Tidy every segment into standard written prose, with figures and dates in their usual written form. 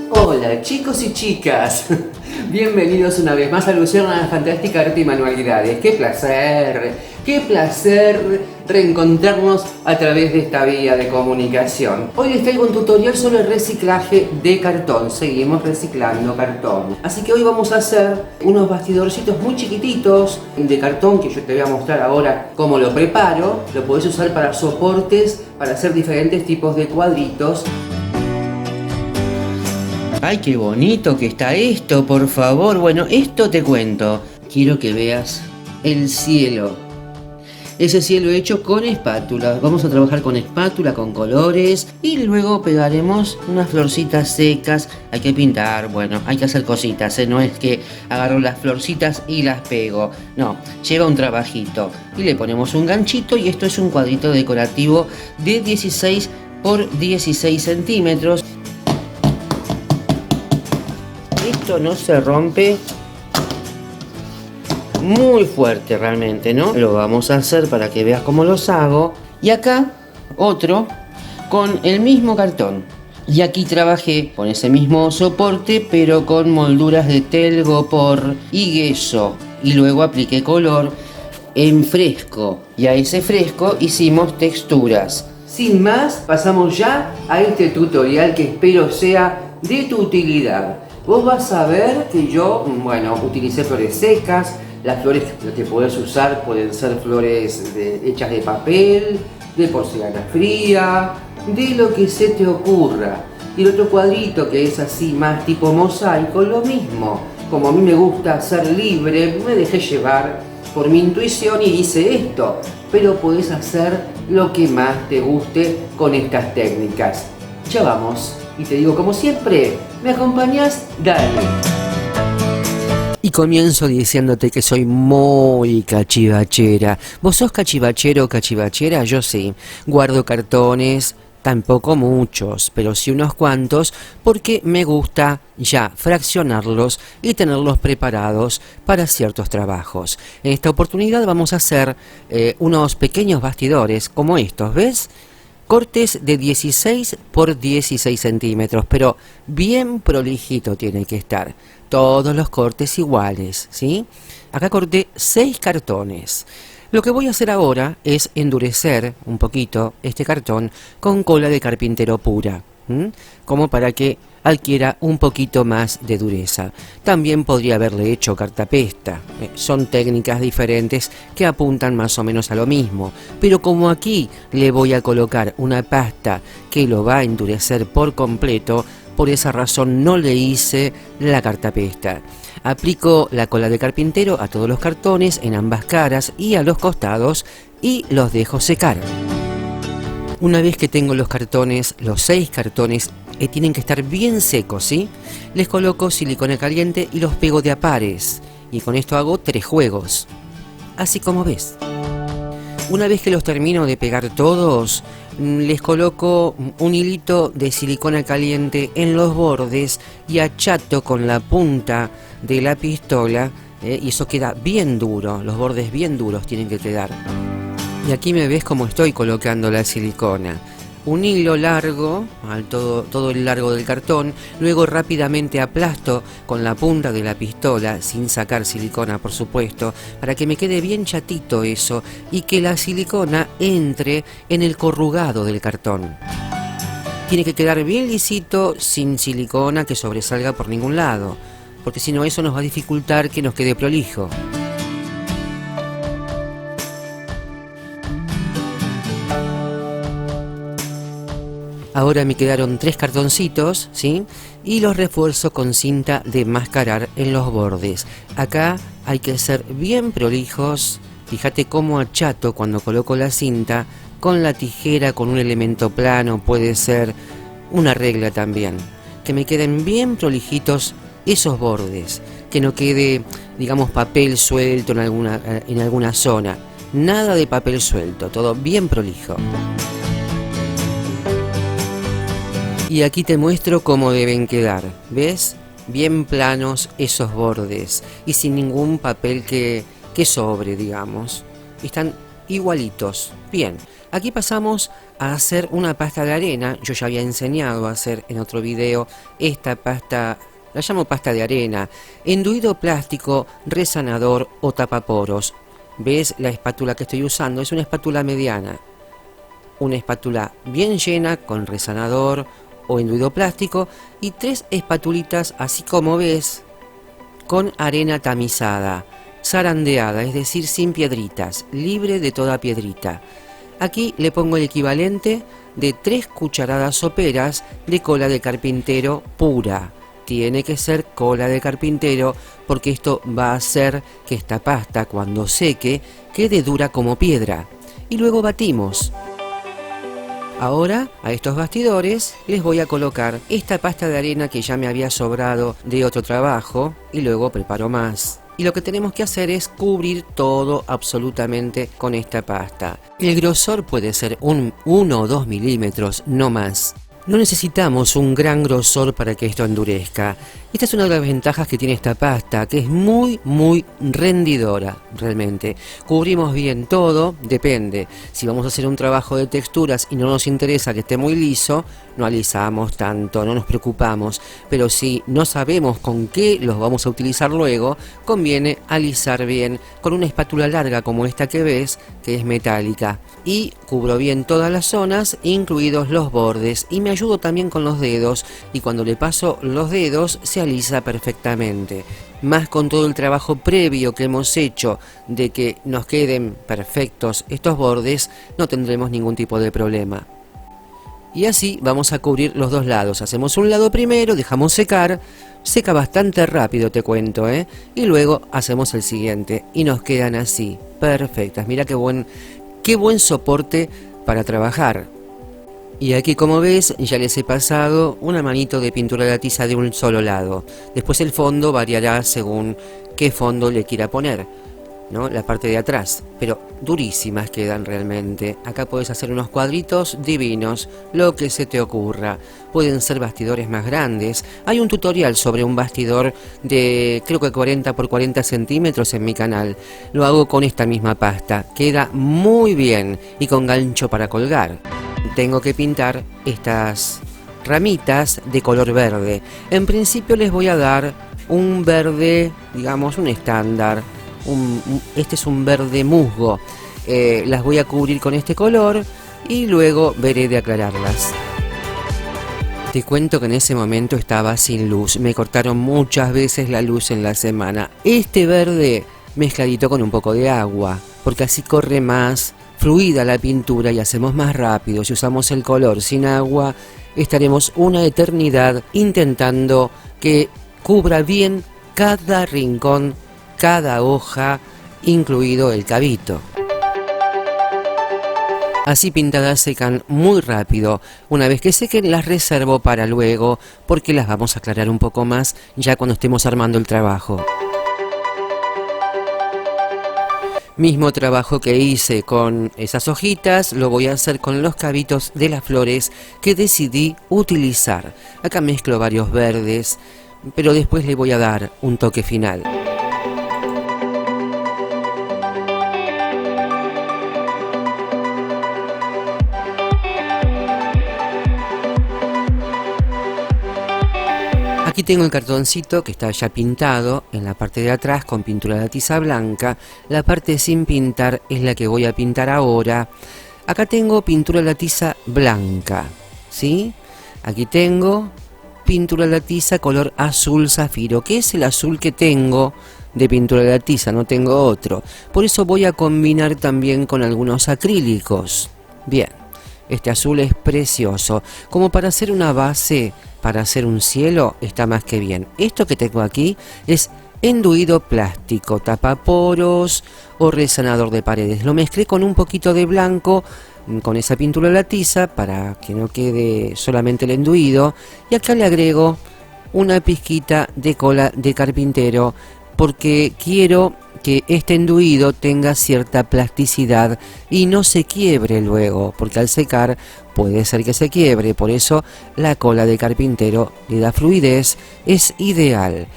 Hola chicos y chicas, bienvenidos una vez más a Lucerna Fantástica Arte y Manualidades. Qué placer reencontrarnos a través de esta vía de comunicación. Hoy les traigo un tutorial sobre el reciclaje de cartón. Seguimos reciclando cartón. Así que hoy vamos a hacer unos bastidorcitos muy chiquititos de cartón que yo te voy a mostrar ahora cómo lo preparo. Lo podés usar para soportes, para hacer diferentes tipos de cuadritos. ¡Ay, qué bonito que está esto, por favor! Bueno, esto te cuento. Quiero que veas el cielo. Ese cielo hecho con espátula. Vamos a trabajar con espátula, con colores. Y luego pegaremos unas florcitas secas. Hay que pintar, bueno, hay que hacer cositas, ¿eh? No es que agarro las florcitas y las pego. No, lleva un trabajito. Y le ponemos un ganchito y esto es un cuadrito decorativo de 16 por 16 centímetros. Esto no se rompe muy fuerte realmente, ¿no? Lo vamos a hacer para que veas cómo los hago. Y acá otro con el mismo cartón. Y aquí trabajé con ese mismo soporte, pero con molduras de telgopor y yeso. Y luego apliqué color en fresco. Y a ese fresco hicimos texturas. Sin más, pasamos ya a este tutorial que espero sea de tu utilidad. Vos vas a ver que yo, bueno, utilicé flores secas. Las flores que podés usar pueden ser flores hechas de papel, de porcelana fría, de lo que se te ocurra. Y el otro cuadrito que es así más tipo mosaico, lo mismo. Como a mí me gusta ser libre, me dejé llevar por mi intuición y hice esto. Pero podés hacer lo que más te guste con estas técnicas. Ya vamos. Y te digo, como siempre, ¿me acompañas? Dale. Y comienzo diciéndote que soy muy cachivachera. ¿Vos sos cachivachero o cachivachera? Yo sí. Guardo cartones, tampoco muchos, pero sí unos cuantos, porque me gusta ya fraccionarlos y tenerlos preparados para ciertos trabajos. En esta oportunidad vamos a hacer unos pequeños bastidores como estos, ¿ves? Cortes de 16 por 16 centímetros, pero bien prolijito tiene que estar. Todos los cortes iguales, ¿sí? Acá corté 6 cartones. Lo que voy a hacer ahora es endurecer un poquito este cartón con cola de carpintero pura, como para que adquiera un poquito más de dureza. También podría haberle hecho cartapesta. Son técnicas diferentes que apuntan más o menos a lo mismo. Pero como aquí le voy a colocar una pasta que lo va a endurecer por completo, por esa razón no le hice la cartapesta. Aplico la cola de carpintero a todos los cartones en ambas caras y a los costados y los dejo secar. Una vez que tengo los cartones, los 6 cartones, tienen que estar bien secos, ¿sí? Les coloco silicona caliente y los pego de a pares. Y con esto hago 3 juegos. Así como ves. Una vez que los termino de pegar todos, les coloco un hilito de silicona caliente en los bordes y achato con la punta de la pistola, y eso queda bien duro. Los bordes bien duros tienen que quedar. Y aquí me ves cómo estoy colocando la silicona. Un hilo largo, todo el largo del cartón, luego rápidamente aplasto con la punta de la pistola, sin sacar silicona por supuesto, para que me quede bien chatito eso y que la silicona entre en el corrugado del cartón. Tiene que quedar bien lisito, sin silicona que sobresalga por ningún lado, porque si no eso nos va a dificultar que nos quede prolijo. Ahora me quedaron 3 cartoncitos, ¿sí? Y los refuerzo con cinta de mascarar en los bordes. Acá hay que ser bien prolijos. Fíjate cómo achato cuando coloco la cinta con la tijera, con un elemento plano, puede ser una regla también. Que me queden bien prolijitos esos bordes. Que no quede, digamos, papel suelto en alguna zona. Nada de papel suelto, todo bien prolijo. Y aquí te muestro cómo deben quedar, ¿ves? Bien planos esos bordes y sin ningún papel que sobre, digamos. Están igualitos. Bien, Aquí pasamos a hacer una pasta de arena. Yo ya había enseñado a hacer en otro video esta pasta, la llamo pasta de arena, enduido plástico, resanador o tapaporos. ¿Ves la espátula que estoy usando? Es una espátula mediana. Una espátula bien llena con resanador o enduido plástico y 3 espatulitas, así como ves, con arena tamizada, zarandeada, es decir, sin piedritas, libre de toda piedrita. Aquí le pongo el equivalente de 3 cucharadas soperas de cola de carpintero pura. Tiene que ser cola de carpintero porque esto va a hacer que esta pasta, cuando seque, quede dura como piedra. Y luego batimos. Ahora a estos bastidores les voy a colocar esta pasta de arena que ya me había sobrado de otro trabajo y luego preparo más. Y lo que tenemos que hacer es cubrir todo absolutamente con esta pasta. El grosor puede ser 1 o 2 milímetros, no más. No necesitamos un gran grosor para que esto endurezca. Esta es una de las ventajas que tiene esta pasta, que es muy rendidora, realmente. Cubrimos bien todo, depende. Si vamos a hacer un trabajo de texturas y no nos interesa que esté muy liso, no alisamos tanto, no nos preocupamos. Pero si no sabemos con qué los vamos a utilizar luego, conviene alisar bien con una espátula larga como esta que ves, que es metálica. Y cubro bien todas las zonas, incluidos los bordes, y me ayudo también con los dedos, y cuando le paso los dedos se alisa perfectamente. Más con todo el trabajo previo que hemos hecho de que nos queden perfectos estos bordes, no tendremos ningún tipo de problema. Y así vamos a cubrir los dos lados. Hacemos un lado primero, dejamos secar, seca bastante rápido, te cuento, y luego hacemos el siguiente y nos quedan así, perfectas. Mira qué buen soporte para trabajar. Y aquí, como ves, ya les he pasado una manito de pintura de tiza de un solo lado. Después el fondo variará según qué fondo le quiera poner, ¿no? La parte de atrás, pero durísimas quedan realmente. Acá puedes hacer unos cuadritos divinos, lo que se te ocurra. Pueden ser bastidores más grandes. Hay un tutorial sobre un bastidor de creo que 40 por 40 centímetros en mi canal. Lo hago con esta misma pasta, queda muy bien y con gancho para colgar. Tengo que pintar estas ramitas de color verde. En principio les voy a dar un verde, digamos, un estándar. Este es un verde musgo. Las voy a cubrir con este color y luego veré de aclararlas. Te cuento que en ese momento estaba sin luz. Me cortaron muchas veces la luz en la semana. Este verde mezcladito con un poco de agua, porque así corre más fluida la pintura y hacemos más rápido. Si usamos el color sin agua, estaremos una eternidad intentando que cubra bien cada rincón, cada hoja, incluido el cabito. Así pintadas secan muy rápido. Una vez que sequen las reservo para luego, porque las vamos a aclarar un poco más ya cuando estemos armando el trabajo. Mismo trabajo que hice con esas hojitas, lo voy a hacer con los cabitos de las flores que decidí utilizar. Acá mezclo varios verdes, pero después le voy a dar un toque final. Aquí tengo el cartoncito que está ya pintado en la parte de atrás con pintura de tiza blanca. La parte sin pintar es la que voy a pintar ahora. Acá tengo pintura de tiza blanca, ¿sí? Aquí tengo pintura de tiza color azul zafiro, que es el azul que tengo de pintura de tiza, no tengo otro. Por eso voy a combinar también con algunos acrílicos. Bien, este azul es precioso, como para hacer una base. Para hacer un cielo está más que bien. Esto que tengo aquí es enduido plástico, tapaporos o resanador de paredes. Lo mezclé con un poquito de blanco, con esa pintura de la tiza, para que no quede solamente el enduido. Y acá le agrego una pizquita de cola de carpintero, porque quiero que este enduido tenga cierta plasticidad y no se quiebre luego, porque al secar puede ser que se quiebre. Por eso la cola de carpintero le da fluidez, es ideal.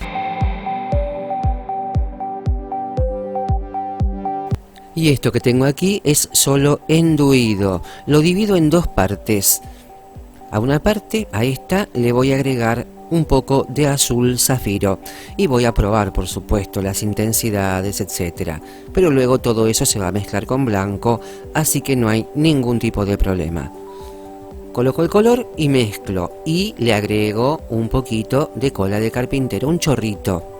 Y esto que tengo aquí es solo enduido. Lo divido en dos partes. A una parte, a esta, le voy a agregar un poco de azul zafiro y voy a probar, por supuesto, las intensidades, etcétera. Pero luego todo eso se va a mezclar con blanco, así que no hay ningún tipo de problema. Coloco el color y mezclo y le agrego un poquito de cola de carpintero, un chorrito.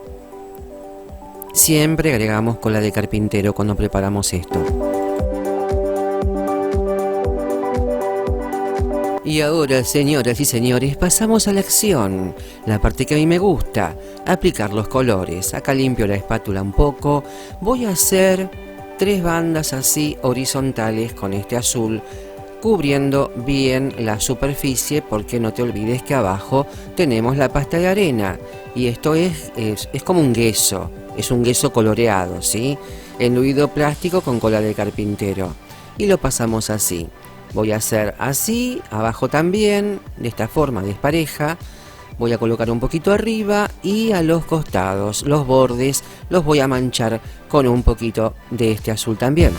Siempre agregamos cola de carpintero cuando preparamos esto. Y ahora, señoras y señores, pasamos a la acción, la parte que a mí me gusta, aplicar los colores. Acá limpio la espátula un poco, voy a hacer 3 bandas así horizontales con este azul, cubriendo bien la superficie, porque no te olvides que abajo tenemos la pasta de arena, y esto es como un gueso, es un gueso coloreado, ¿sí? Enluido plástico con cola de carpintero, y lo pasamos así. Voy a hacer así, abajo también, de esta forma despareja. Voy a colocar un poquito arriba y a los costados, los bordes, los voy a manchar con un poquito de este azul también.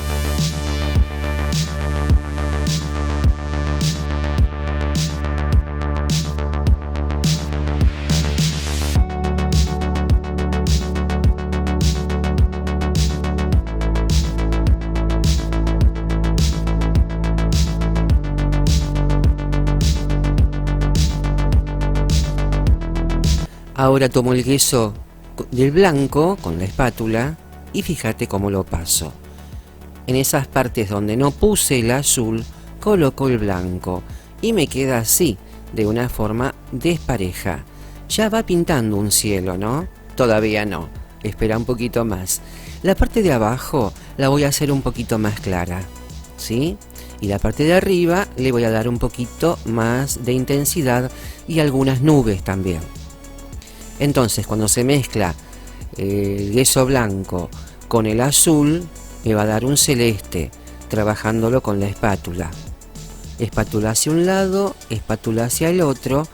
Ahora tomo el gueso del blanco con la espátula y fíjate cómo lo paso. En esas partes donde no puse el azul, coloco el blanco y me queda así, de una forma despareja. Ya va pintando un cielo, ¿no? Todavía no, espera un poquito más. La parte de abajo la voy a hacer un poquito más clara, ¿sí? Y la parte de arriba le voy a dar un poquito más de intensidad y algunas nubes también. Entonces, cuando se mezcla el yeso blanco con el azul, me va a dar un celeste, trabajándolo con la espátula. Espátula hacia un lado, espátula hacia el otro.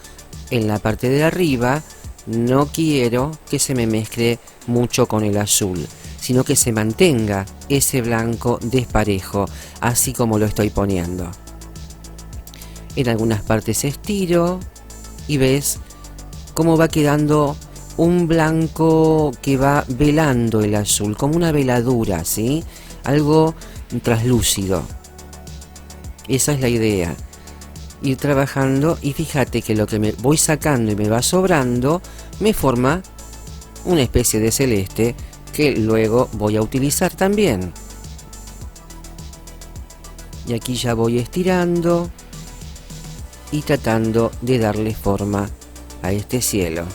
En la parte de arriba no quiero que se me mezcle mucho con el azul, sino que se mantenga ese blanco desparejo, así como lo estoy poniendo. En algunas partes estiro y ves cómo va quedando un blanco que va velando el azul, como una veladura, ¿sí? Algo traslúcido. Esa es la idea. Ir trabajando y fíjate que lo que me voy sacando y me va sobrando me forma una especie de celeste que luego voy a utilizar también. Y aquí ya voy estirando y tratando de darle forma a este cielo.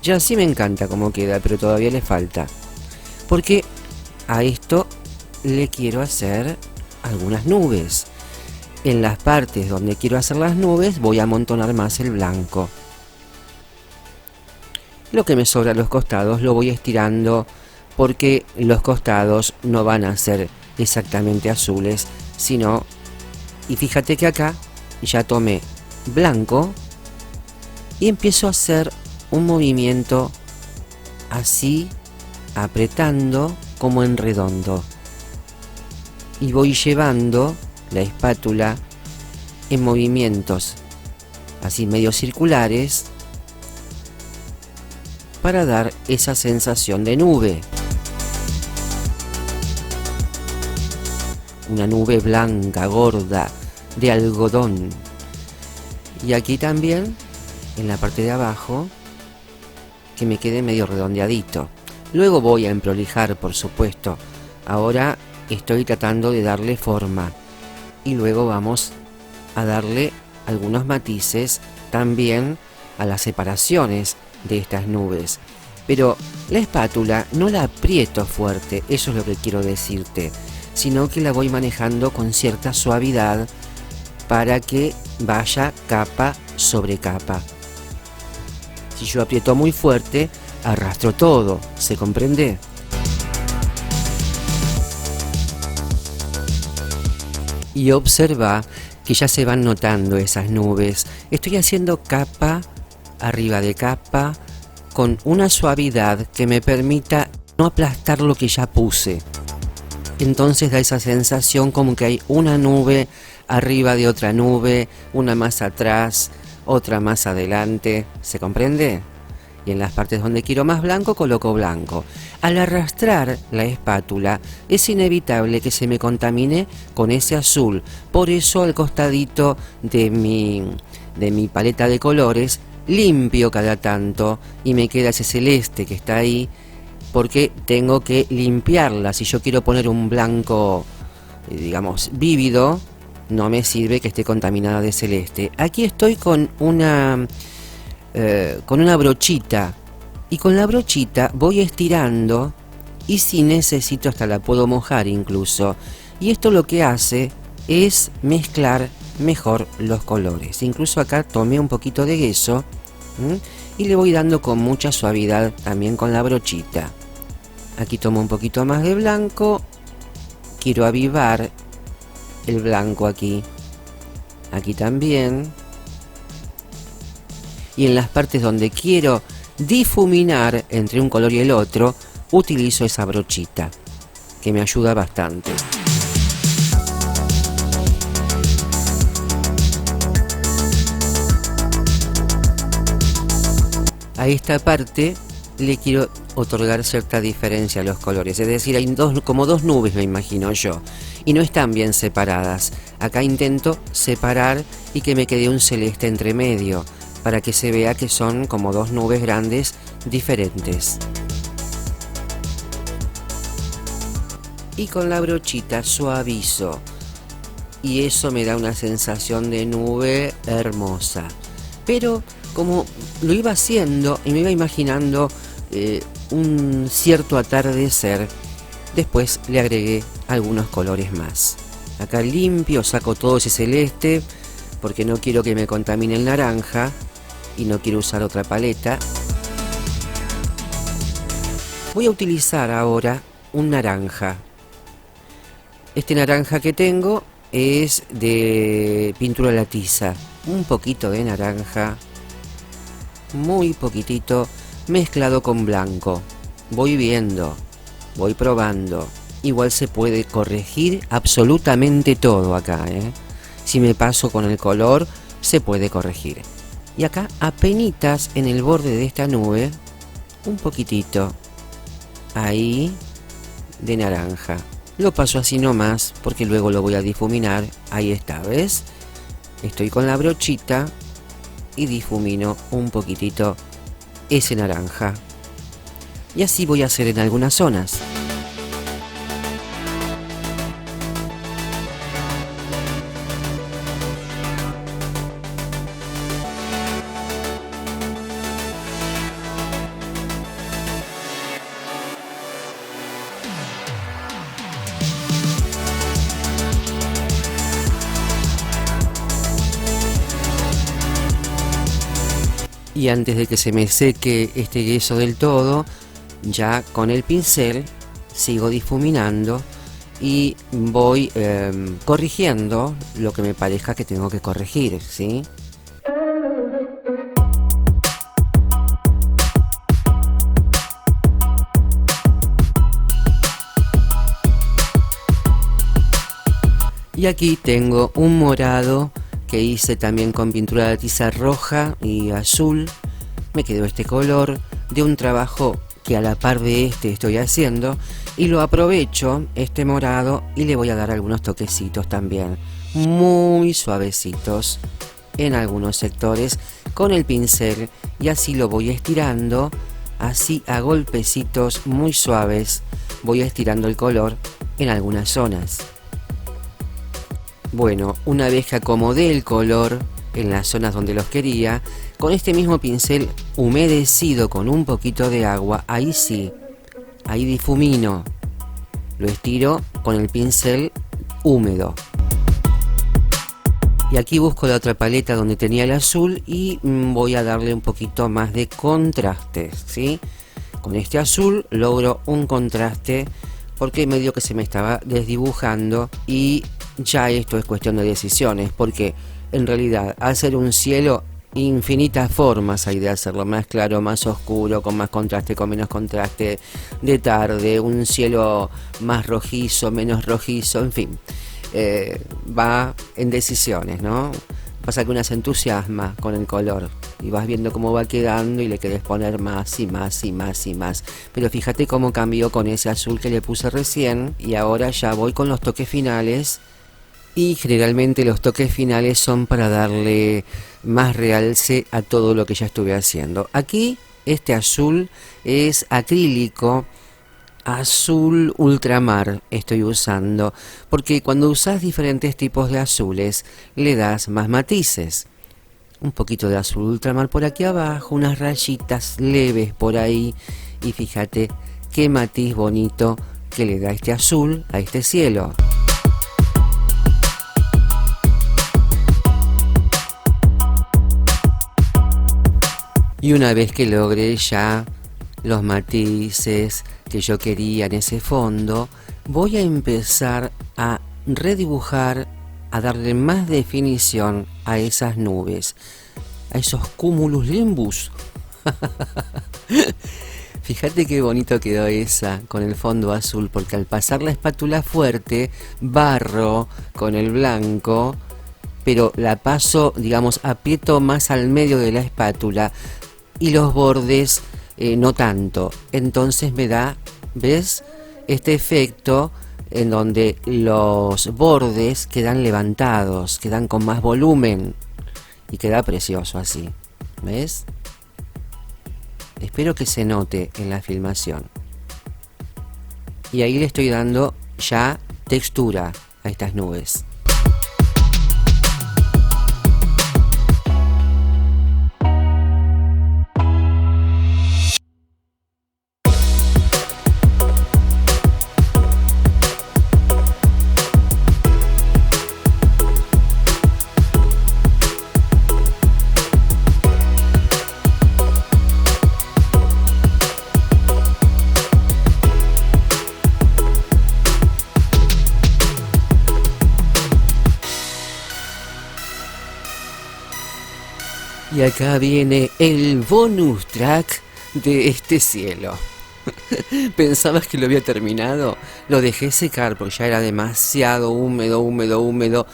Ya sí me encanta cómo queda, pero todavía le falta, porque a esto le quiero hacer algunas nubes. En las partes donde quiero hacer las nubes voy a amontonar más el blanco. Lo que me sobra a los costados lo voy estirando, porque los costados no van a ser exactamente azules, sino, y fíjate que acá ya tomé blanco y empiezo a hacer un movimiento así, apretando como en redondo, y voy llevando la espátula en movimientos así medio circulares para dar esa sensación de nube, una nube blanca gorda de algodón. Y aquí también en la parte de abajo, que me quede medio redondeadito. Luego voy a emprolijar, por supuesto. Ahora estoy tratando de darle forma y luego vamos a darle algunos matices también a las separaciones de estas nubes. Pero la espátula no la aprieto fuerte, eso es lo que quiero decirte, sino que la voy manejando con cierta suavidad para que vaya capa sobre capa. Si yo aprieto muy fuerte, arrastro todo, ¿se comprende? Y observa que ya se van notando esas nubes. Estoy haciendo capa arriba de capa con una suavidad que me permita no aplastar lo que ya puse. entonces da esa sensación como que hay una nube arriba de otra nube, una más atrás, otra más adelante, ¿se comprende? Y en las partes donde quiero más blanco, coloco blanco. Al arrastrar la espátula, es inevitable que se me contamine con ese azul. Por eso al costadito de mi paleta de colores, limpio cada tanto y me queda ese celeste que está ahí, porque tengo que limpiarla. Si yo quiero poner un blanco, digamos, vívido, no me sirve que esté contaminada de celeste. Aquí estoy con una brochita, y con la brochita voy estirando, y si necesito hasta la puedo mojar incluso, y esto lo que hace es mezclar mejor los colores. Incluso acá tomé un poquito de gesso, y le voy dando con mucha suavidad también con la brochita. Aquí tomo un poquito más de blanco, quiero avivar el blanco aquí también, y en las partes donde quiero difuminar entre un color y el otro, utilizo esa brochita que me ayuda bastante. A esta parte le quiero otorgar cierta diferencia a los colores, es decir, hay como dos nubes, me imagino yo, y no están bien separadas. Acá intento separar y que me quede un celeste entre medio, para que se vea que son como dos nubes grandes diferentes. Y con la brochita suavizo, y eso me da una sensación de nube hermosa. Pero como lo iba haciendo y me iba imaginando un cierto atardecer, después le agregué algunos colores más. Acá limpio, saco todo ese celeste porque no quiero que me contamine el naranja y no quiero usar otra paleta. Voy a utilizar ahora un naranja. Este naranja que tengo es de pintura a la tiza. Un poquito de naranja, muy poquitito, mezclado con blanco. Voy viendo, voy probando. Igual se puede corregir absolutamente todo acá, Si me paso con el color, se puede corregir. Y acá, apenitas en el borde de esta nube, un poquitito, ahí, de naranja. Lo paso así nomás, porque luego lo voy a difuminar. Ahí está, ¿ves? Estoy con la brochita y difumino un poquitito ese naranja. Y así voy a hacer en algunas zonas. Y antes de que se me seque este yeso del todo, ya con el pincel sigo difuminando y voy corrigiendo lo que me parezca que tengo que corregir, ¿sí? Y aquí tengo un morado que hice también con pintura de tiza roja y azul. Me quedó este color de un trabajo que a la par de este estoy haciendo, y lo aprovecho, este morado, y le voy a dar algunos toquecitos también, muy suavecitos en algunos sectores con el pincel, y así lo voy estirando, así a golpecitos muy suaves voy estirando el color en algunas zonas. Bueno, una vez que acomodé el color en las zonas donde los quería, con este mismo pincel humedecido con un poquito de agua, ahí sí, ahí difumino, lo estiro con el pincel húmedo. Y aquí busco la otra paleta donde tenía el azul y voy a darle un poquito más de contraste, ¿sí? Con este azul logro un contraste porque medio que se me estaba desdibujando, y ya esto es cuestión de decisiones, porque en realidad al ser un cielo infinitas formas hay de hacerlo, más claro, más oscuro, con más contraste, con menos contraste, de tarde, un cielo más rojizo, menos rojizo, en fin, va en decisiones, ¿no? Pasa que una se entusiasma con el color y vas viendo cómo va quedando y le querés poner más y más y más y más. Pero fíjate cómo cambió con ese azul que le puse recién y ahora ya voy con los toques finales. Y generalmente los toques finales son para darle más realce a todo lo que ya estuve haciendo. Aquí este azul es acrílico, azul ultramar estoy usando, porque cuando usas diferentes tipos de azules le das más matices. Un poquito de azul ultramar por aquí abajo, unas rayitas leves por ahí, y fíjate qué matiz bonito que le da este azul a este cielo. Y una vez que logré ya los matices que yo quería en ese fondo, voy a empezar a redibujar, a darle más definición a esas nubes, a esos cumulus nimbus. Fíjate qué bonito quedó esa con el fondo azul, porque al pasar la espátula fuerte, barro con el blanco, pero la paso, digamos, aprieto más al medio de la espátula y los bordes no tanto. Entonces me da, ¿ves? Este efecto en donde los bordes quedan levantados, quedan con más volumen y queda precioso así, ¿ves? Espero que se note en la filmación. Y ahí le estoy dando ya textura a estas nubes. Y acá viene el bonus track de este cielo. ¿Pensabas que lo había terminado? Lo dejé secar porque ya era demasiado húmedo.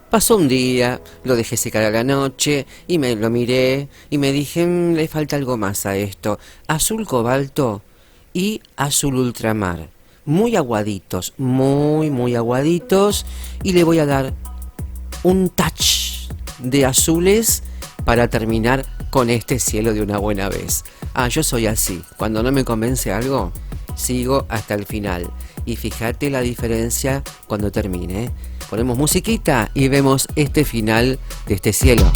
Pasó un día, lo dejé secar a la noche y me lo miré y me dije, le falta algo más a esto. Azul cobalto y azul ultramar. Muy aguaditos, muy aguaditos. Y le voy a dar un touch de azules para terminar con este cielo de una buena vez. Yo soy así, cuando no me convence algo, sigo hasta el final. Y fíjate la diferencia cuando termine. Ponemos musiquita y vemos este final de este cielo.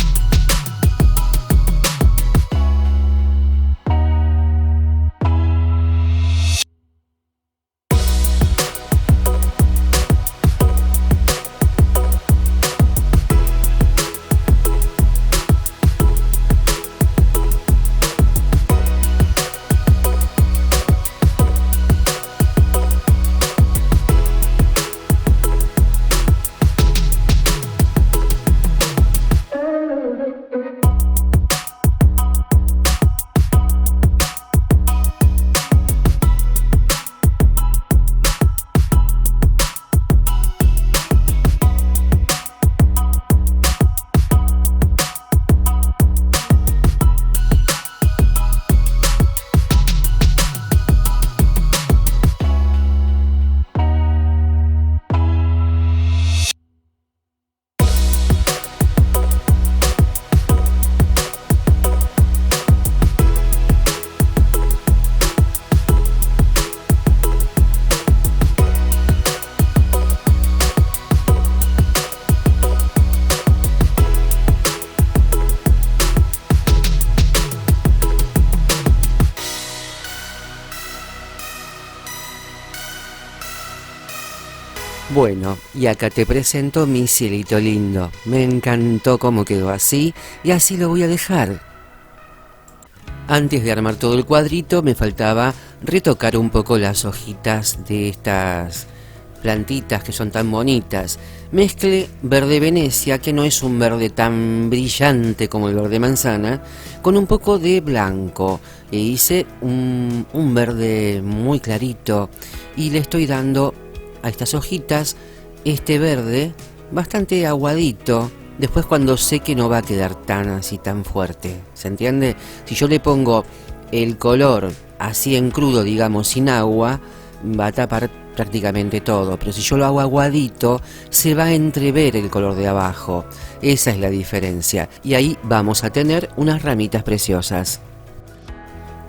Bueno, y acá te presento mi cielito lindo. Me encantó cómo quedó así y así lo voy a dejar. Antes de armar todo el cuadrito me faltaba retocar un poco las hojitas de estas plantitas que son tan bonitas. Mezclé verde Venecia, que no es un verde tan brillante como el verde manzana, con un poco de blanco. E hice un verde muy clarito y le estoy dando a estas hojitas este verde bastante aguadito. Después, cuando sé que no va a quedar tan así tan fuerte, ¿se entiende? Si yo le pongo el color así en crudo, digamos, sin agua, va a tapar prácticamente todo, pero si yo lo hago aguadito, se va a entrever el color de abajo. Esa es la diferencia, y ahí vamos a tener unas ramitas preciosas.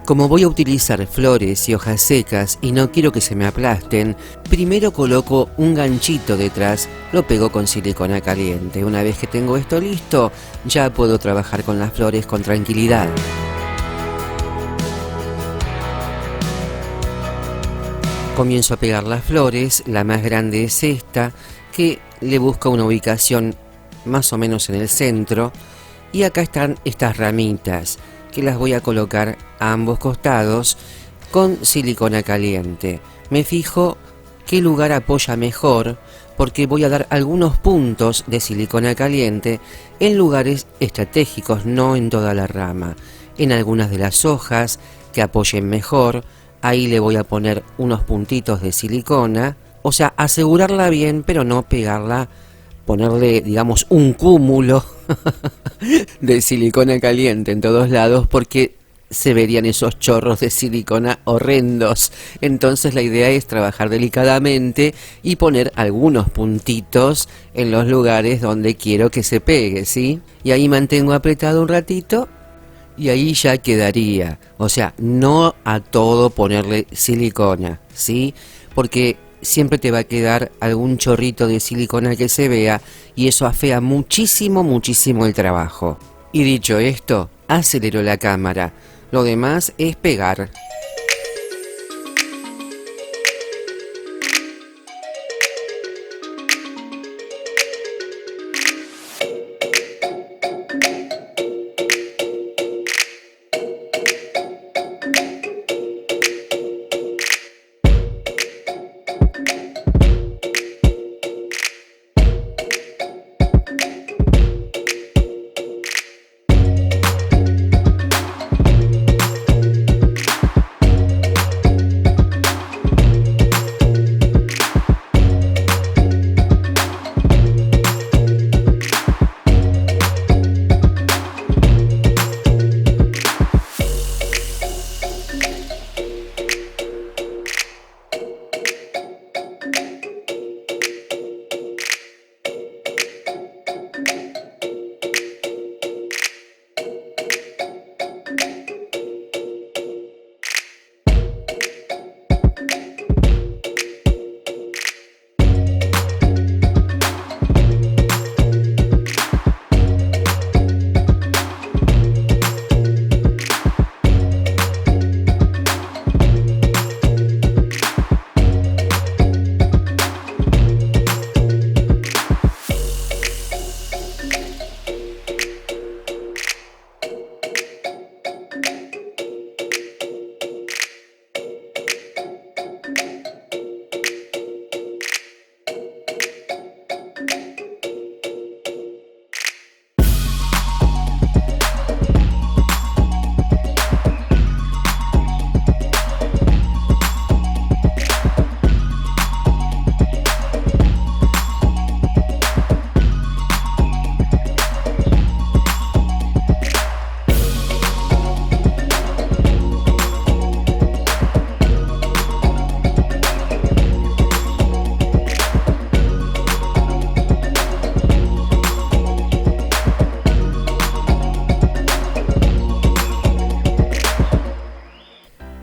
Como voy a utilizar flores y hojas secas y no quiero que se me aplasten, primero coloco un ganchito detrás, lo pego con silicona caliente. Una vez que tengo esto listo, ya puedo trabajar con las flores con tranquilidad. Comienzo a pegar las flores. La más grande es esta, que le busca una ubicación más o menos en el centro, y acá están estas ramitas que las voy a colocar a ambos costados con silicona caliente. Me fijo qué lugar apoya mejor, porque voy a dar algunos puntos de silicona caliente en lugares estratégicos, no en toda la rama. En algunas de las hojas que apoyen mejor, ahí le voy a poner unos puntitos de silicona, o sea, asegurarla bien, pero no pegarla, ponerle, digamos, un cúmulo de silicona caliente en todos lados, porque se verían esos chorros de silicona horrendos. Entonces la idea es trabajar delicadamente y poner algunos puntitos en los lugares donde quiero que se pegue, ¿sí? Y ahí mantengo apretado un ratito y ahí ya quedaría. O sea, no a todo ponerle silicona, ¿sí? Porque siempre te va a quedar algún chorrito de silicona que se vea, y eso afea muchísimo, muchísimo el trabajo. Y dicho esto, acelero la cámara. Lo demás es pegar.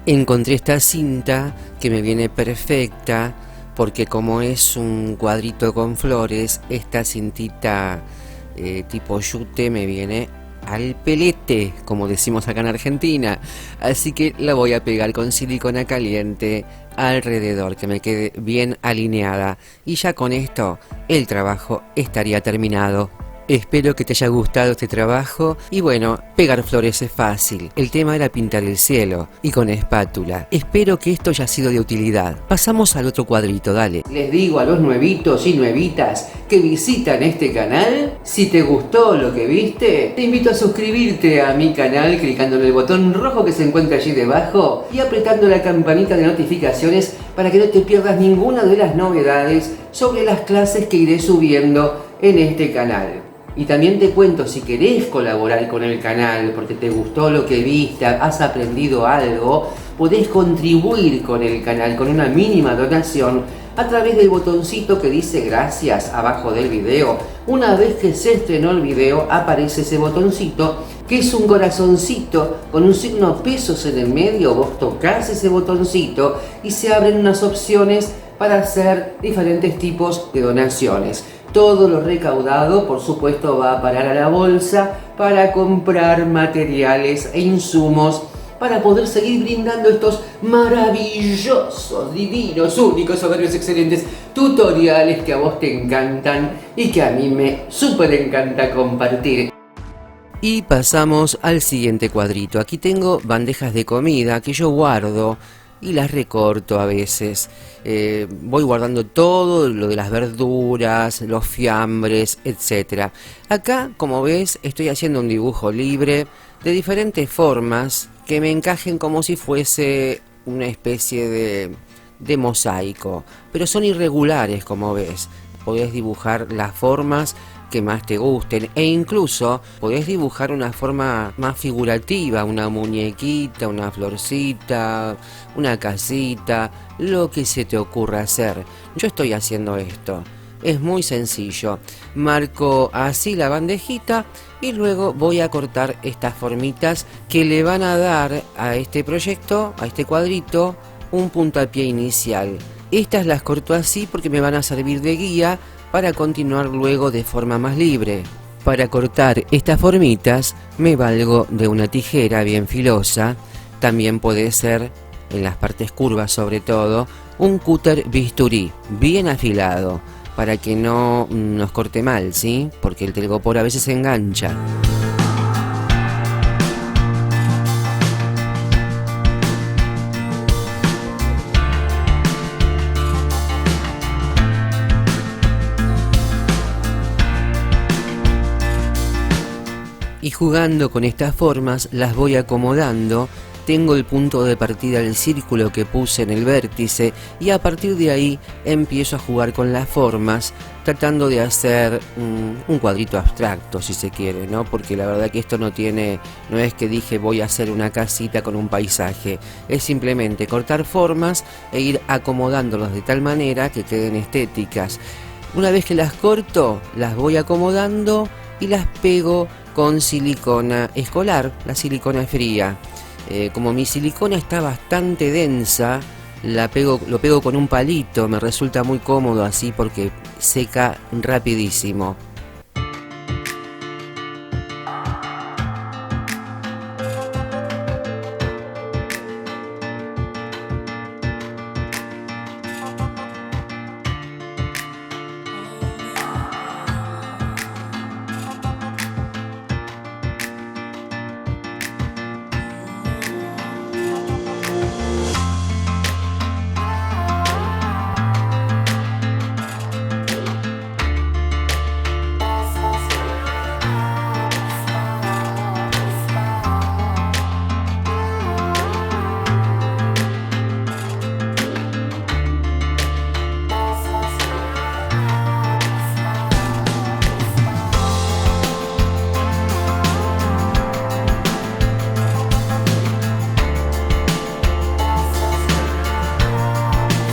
Encontré esta cinta que me viene perfecta, porque como es un cuadrito con flores, esta cintita tipo yute me viene al pelete, como decimos acá en Argentina. Así que la voy a pegar con silicona caliente alrededor, que me quede bien alineada, y ya con esto el trabajo estaría terminado. Espero que te haya gustado este trabajo y bueno, pegar flores es fácil. El tema era pintar el cielo y con espátula. Espero que esto haya sido de utilidad. Pasamos al otro cuadrito, dale. Les digo a los nuevitos y nuevitas que visitan este canal, si te gustó lo que viste, te invito a suscribirte a mi canal clicando en el botón rojo que se encuentra allí debajo y apretando la campanita de notificaciones para que no te pierdas ninguna de las novedades sobre las clases que iré subiendo en este canal. Y también te cuento, si querés colaborar con el canal porque te gustó lo que viste, has aprendido algo, podés contribuir con el canal con una mínima donación a través del botoncito que dice gracias abajo del video. Una vez que se estrenó el video aparece ese botoncito que es un corazoncito con un signo pesos en el medio. Vos tocás ese botoncito y se abren unas opciones para hacer diferentes tipos de donaciones. Todo lo recaudado, por supuesto, va a parar a la bolsa para comprar materiales e insumos para poder seguir brindando estos maravillosos, divinos, únicos, soberbios, excelentes tutoriales que a vos te encantan y que a mí me súper encanta compartir. Y pasamos al siguiente cuadrito. Aquí tengo bandejas de comida que yo guardo y las recorto a veces. Voy guardando todo lo de las verduras, los fiambres, etc. Acá, como ves, estoy haciendo un dibujo libre de diferentes formas que me encajen como si fuese una especie de mosaico, pero son irregulares, como ves. Podés dibujar las formas que más te gusten e incluso podés dibujar una forma más figurativa, una muñequita, una florcita, una casita, lo que se te ocurra hacer. Yo estoy haciendo esto, es muy sencillo. Marco así la bandejita y luego voy a cortar estas formitas que le van a dar a este proyecto, a este cuadrito, un puntapié inicial. Estas las corto así porque me van a servir de guía para continuar luego de forma más libre. Para cortar estas formitas me valgo de una tijera bien filosa. También puede ser, en las partes curvas sobre todo, un cúter bisturí bien afilado para que no nos corte mal, ¿sí? Porque el telgopor a veces se engancha. Y jugando con estas formas las voy acomodando. Tengo el punto de partida del círculo que puse en el vértice y a partir de ahí empiezo a jugar con las formas, tratando de hacer un cuadrito abstracto, si se quiere, ¿no? Porque la verdad que esto no es que dije voy a hacer una casita con un paisaje, es simplemente cortar formas e ir acomodándolas de tal manera que queden estéticas. Una vez que las corto, las voy acomodando y las pego con silicona escolar, la silicona fría. Como mi silicona está bastante densa, lo pego con un palito, me resulta muy cómodo así porque seca rapidísimo.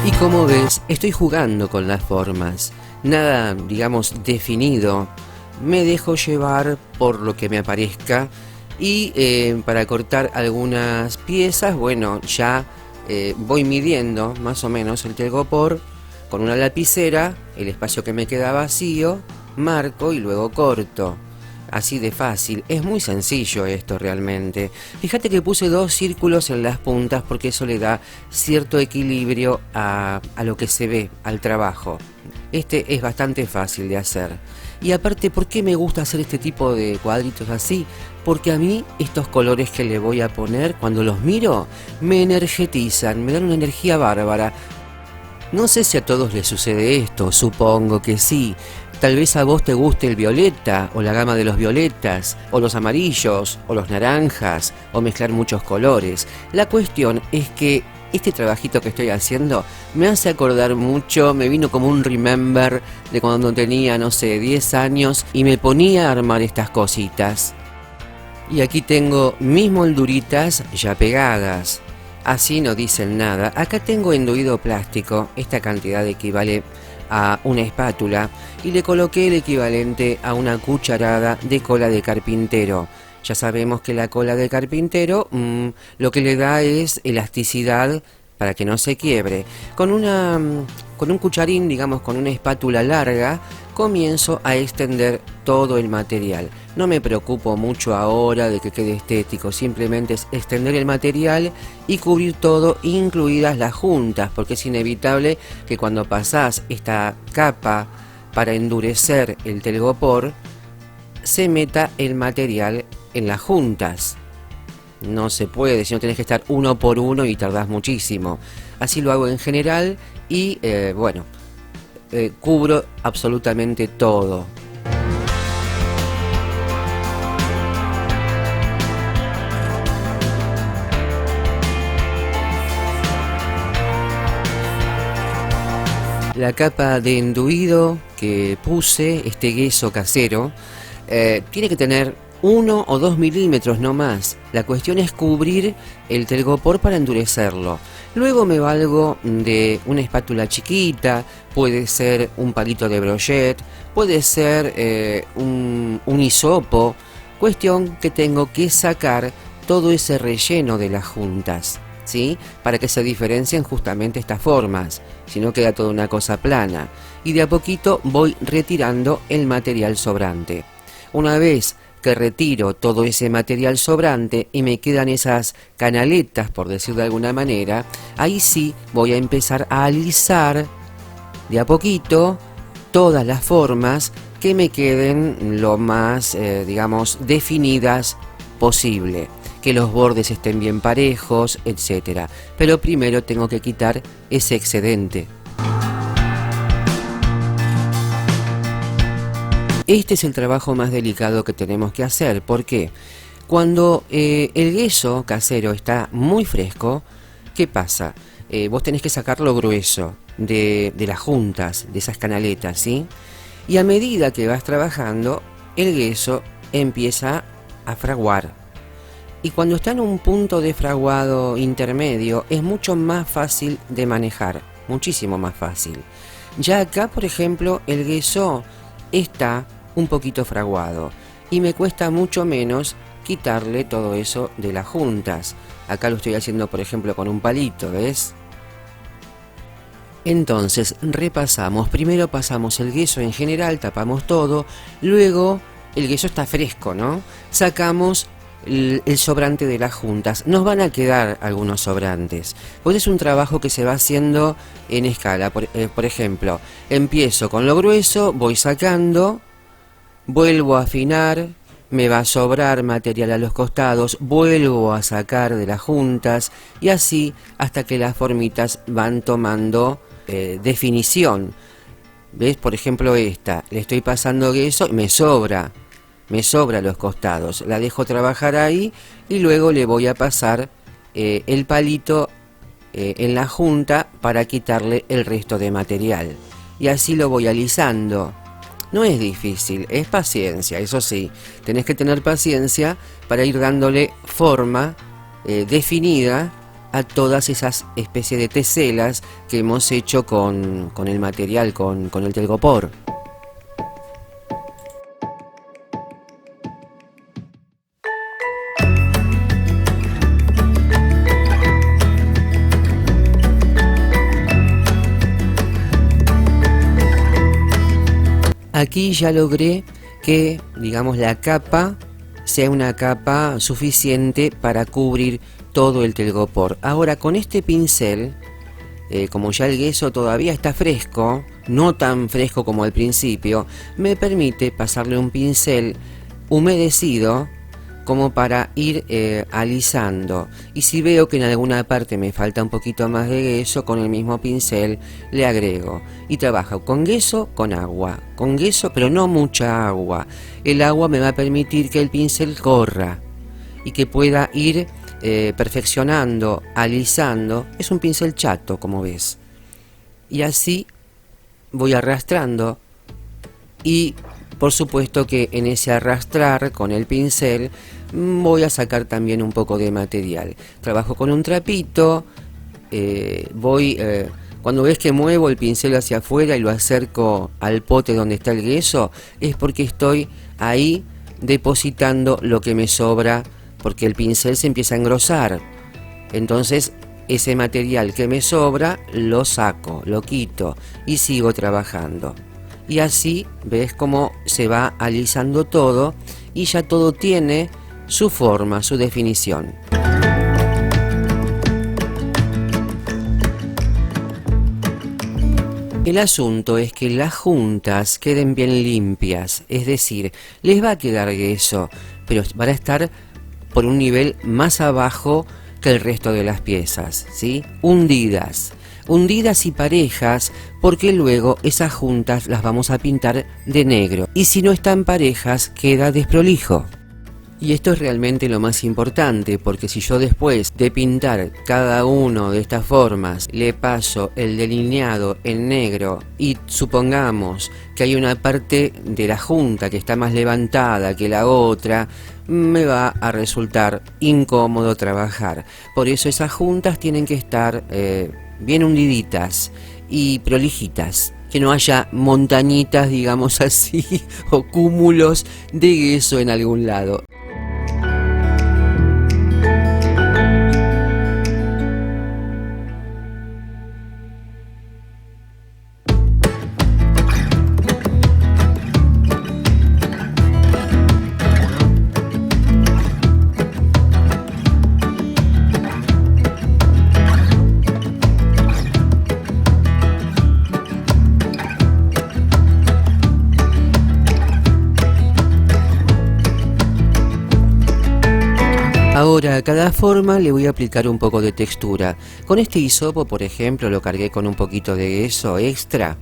Y como ves, estoy jugando con las formas, nada, digamos, definido, me dejo llevar por lo que me aparezca y para cortar algunas piezas, bueno, ya voy midiendo más o menos el telgopor con una lapicera, el espacio que me queda vacío, marco y luego corto. Así de fácil, es muy sencillo esto realmente. Fíjate que puse 2 círculos en las puntas porque eso le da cierto equilibrio a lo que se ve, al trabajo. Este es bastante fácil de hacer. Y aparte, ¿por qué me gusta hacer este tipo de cuadritos así? Porque a mí estos colores que le voy a poner, cuando los miro, me energetizan, me dan una energía bárbara. No sé si a todos les sucede esto, supongo que sí. Tal vez a vos te guste el violeta, o la gama de los violetas, o los amarillos, o los naranjas, o mezclar muchos colores. La cuestión es que este trabajito que estoy haciendo me hace acordar mucho, me vino como un remember de cuando tenía, no sé, 10 años y me ponía a armar estas cositas. Y aquí tengo mis molduritas ya pegadas. Así no dicen nada. Acá tengo enduido plástico, esta cantidad equivale a una espátula, y le coloqué el equivalente a una cucharada de cola de carpintero. Ya sabemos que la cola de carpintero lo que le da es elasticidad para que no se quiebre. Con un cucharín, digamos con una espátula larga, comienzo a extender todo el material. No me preocupo mucho ahora de que quede estético, simplemente es extender el material y cubrir todo, incluidas las juntas, porque es inevitable que cuando pasás esta capa para endurecer el telgopor, se meta el material en las juntas. No se puede, si no tenés que estar uno por uno y tardás muchísimo. Así lo hago en general y cubro absolutamente todo. La capa de enduido que puse, este yeso casero, tiene que tener 1 o 2 milímetros no más. La cuestión es cubrir el telgopor para endurecerlo. Luego me valgo de una espátula chiquita, puede ser un palito de brochet, puede ser un hisopo. Cuestión que tengo que sacar todo ese relleno de las juntas, ¿sí? Para que se diferencien justamente estas formas, si no queda toda una cosa plana. Y de a poquito voy retirando el material sobrante. Una vez que retiro todo ese material sobrante y me quedan esas canaletas, por decir de alguna manera, ahí sí voy a empezar a alisar de a poquito todas las formas que me queden lo más, definidas posible. Que los bordes estén bien parejos, etc. Pero primero tengo que quitar ese excedente. Este es el trabajo más delicado que tenemos que hacer. ¿Por qué? Cuando el yeso casero está muy fresco, ¿qué pasa? Vos tenés que sacarlo grueso de las juntas, de esas canaletas, ¿sí? Y a medida que vas trabajando, el yeso empieza a fraguar. Y cuando está en un punto de fraguado intermedio, es mucho más fácil de manejar, muchísimo más fácil. Ya acá, por ejemplo, el yeso está un poquito fraguado y me cuesta mucho menos quitarle todo eso de las juntas. Acá lo estoy haciendo, por ejemplo, con un palito, ¿ves? Entonces repasamos. Primero pasamos el yeso en general, tapamos todo. Luego el yeso está fresco, ¿no? Sacamos el sobrante de las juntas. Nos van a quedar algunos sobrantes, pues es un trabajo que se va haciendo en escala. Por ejemplo, empiezo con lo grueso, voy sacando, vuelvo a afinar, me va a sobrar material a los costados, vuelvo a sacar de las juntas y así hasta que las formitas van tomando definición. ¿Ves? Por ejemplo, esta, le estoy pasando yeso, me sobra los costados, la dejo trabajar ahí y luego le voy a pasar el palito en la junta para quitarle el resto de material y así lo voy alisando. No es difícil, es paciencia, eso sí, tenés que tener paciencia para ir dándole forma definida a todas esas especies de teselas que hemos hecho con el material, con el telgopor. Aquí ya logré que, digamos, la capa sea una capa suficiente para cubrir todo el telgopor. Ahora con este pincel, como ya el yeso todavía está fresco, no tan fresco como al principio, me permite pasarle un pincel humedecido como para ir alisando, y si veo que en alguna parte me falta un poquito más de yeso, con el mismo pincel le agrego, y trabajo con yeso, con agua, con yeso, pero no mucha agua. El agua me va a permitir que el pincel corra y que pueda ir perfeccionando, alisando. Es un pincel chato, como ves, y así voy arrastrando, y por supuesto que en ese arrastrar con el pincel voy a sacar también un poco de material. Trabajo con un trapito, cuando ves que muevo el pincel hacia afuera y lo acerco al pote donde está el yeso, es porque estoy ahí depositando lo que me sobra, porque el pincel se empieza a engrosar. Entonces ese material que me sobra lo saco, lo quito y sigo trabajando. Y así ves cómo se va alisando todo y ya todo tiene su forma, su definición. El asunto es que las juntas queden bien limpias, es decir, les va a quedar yeso, pero van a estar por un nivel más abajo que el resto de las piezas, ¿sí? Hundidas y parejas, porque luego esas juntas las vamos a pintar de negro, y si no están parejas queda desprolijo. Y esto es realmente lo más importante, porque si yo después de pintar cada uno de estas formas le paso el delineado en negro y supongamos que hay una parte de la junta que está más levantada que la otra, me va a resultar incómodo trabajar. Por eso esas juntas tienen que estar bien hundiditas y prolijitas, que no haya montañitas, digamos así, o cúmulos de yeso en algún lado. Ahora a cada forma le voy a aplicar un poco de textura. Con este hisopo, por ejemplo, lo cargué con un poquito de yeso extra.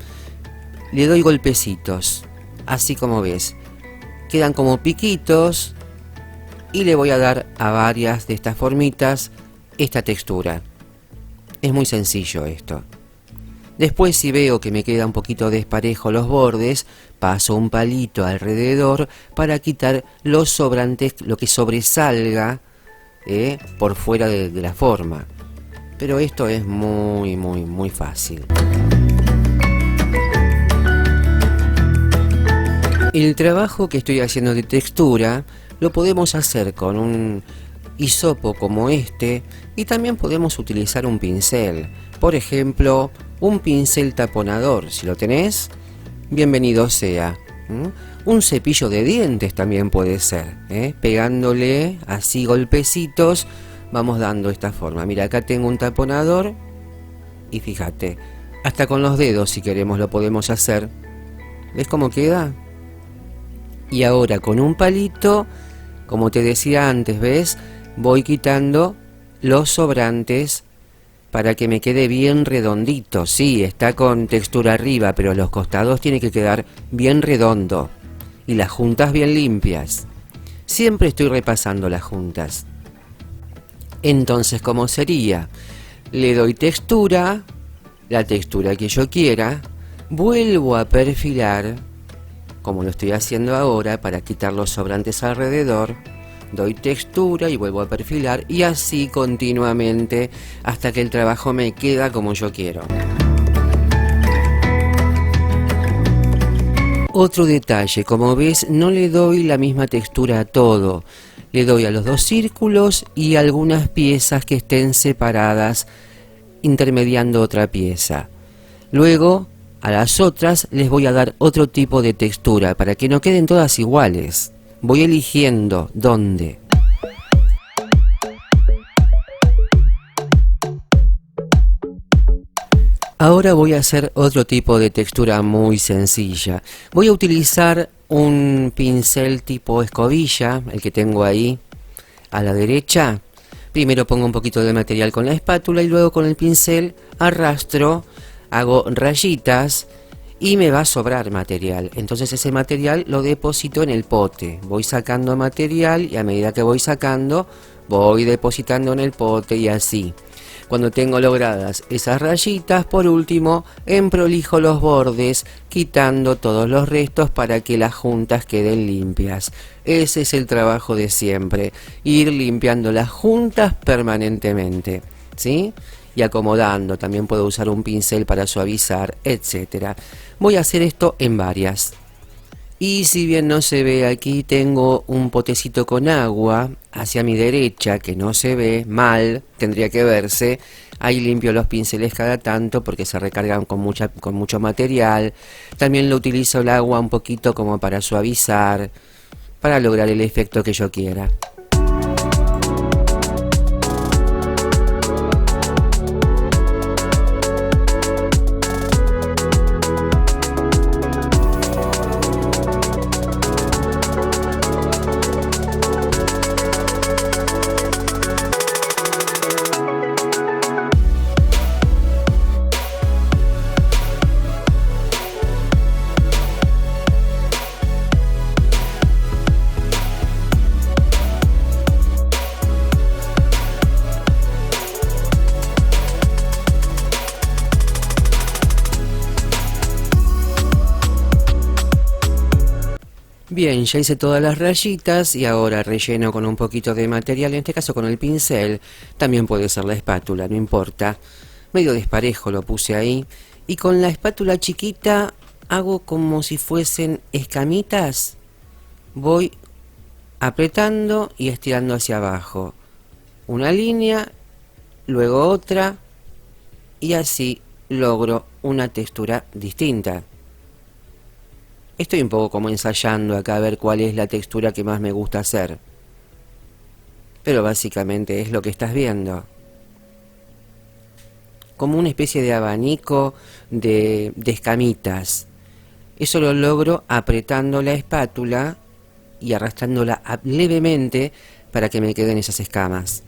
Le doy golpecitos, así como ves. Quedan como piquitos y le voy a dar a varias de estas formitas esta textura. Es muy sencillo esto. Después, si veo que me queda un poquito desparejo los bordes, paso un palito alrededor para quitar los sobrantes, lo que sobresalga por fuera de la forma. Pero esto es muy fácil. El trabajo que estoy haciendo de textura lo podemos hacer con un hisopo como este, y también podemos utilizar un pincel. Por ejemplo, un pincel taponador, si lo tenés, bienvenido sea. Un cepillo de dientes también puede ser, pegándole así golpecitos, vamos dando esta forma. Mira, acá tengo un taponador y fíjate, hasta con los dedos si queremos lo podemos hacer. ¿Ves cómo queda? Y ahora con un palito, como te decía antes, ¿ves? Voy quitando los sobrantes para que me quede bien redondito. Sí, está con textura arriba, pero los costados tienen que quedar bien redondo y las juntas bien limpias. Siempre estoy repasando las juntas. Entonces, ¿cómo sería? Le doy textura, la textura que yo quiera, vuelvo a perfilar, como lo estoy haciendo ahora, para quitar los sobrantes alrededor. Doy textura y vuelvo a perfilar, y así continuamente hasta que el trabajo me queda como yo quiero. Otro detalle, como ves, no le doy la misma textura a todo. Le doy a los dos círculos y a algunas piezas que estén separadas, intermediando otra pieza. Luego, a las otras les voy a dar otro tipo de textura para que no queden todas iguales. Voy eligiendo dónde. Ahora voy a hacer otro tipo de textura muy sencilla. Voy a utilizar un pincel tipo escobilla, el que tengo ahí a la derecha. Primero pongo un poquito de material con la espátula y luego con el pincel arrastro, hago rayitas y me va a sobrar material. Entonces ese material lo deposito en el pote. Voy sacando material y a medida que voy sacando, voy depositando en el pote y así. Cuando tengo logradas esas rayitas, por último, emprolijo los bordes, quitando todos los restos para que las juntas queden limpias. Ese es el trabajo de siempre, ir limpiando las juntas permanentemente, ¿sí? Y acomodando, también puedo usar un pincel para suavizar, etc. Voy a hacer esto en varias. Y si bien no se ve aquí, tengo un potecito con agua hacia mi derecha, que no se ve mal, tendría que verse. Ahí limpio los pinceles cada tanto porque se recargan con mucho material. También lo utilizo el agua un poquito como para suavizar, para lograr el efecto que yo quiera. Bien, ya hice todas las rayitas y ahora relleno con un poquito de material, en este caso con el pincel, también puede ser la espátula, no importa. Medio desparejo lo puse ahí y con la espátula chiquita hago como si fuesen escamitas. Voy apretando y estirando hacia abajo. Una línea, luego otra y así logro una textura distinta. Estoy un poco como ensayando acá a ver cuál es la textura que más me gusta hacer. Pero básicamente es lo que estás viendo. Como una especie de abanico de escamitas. Eso lo logro apretando la espátula y arrastrándola levemente para que me queden esas escamas.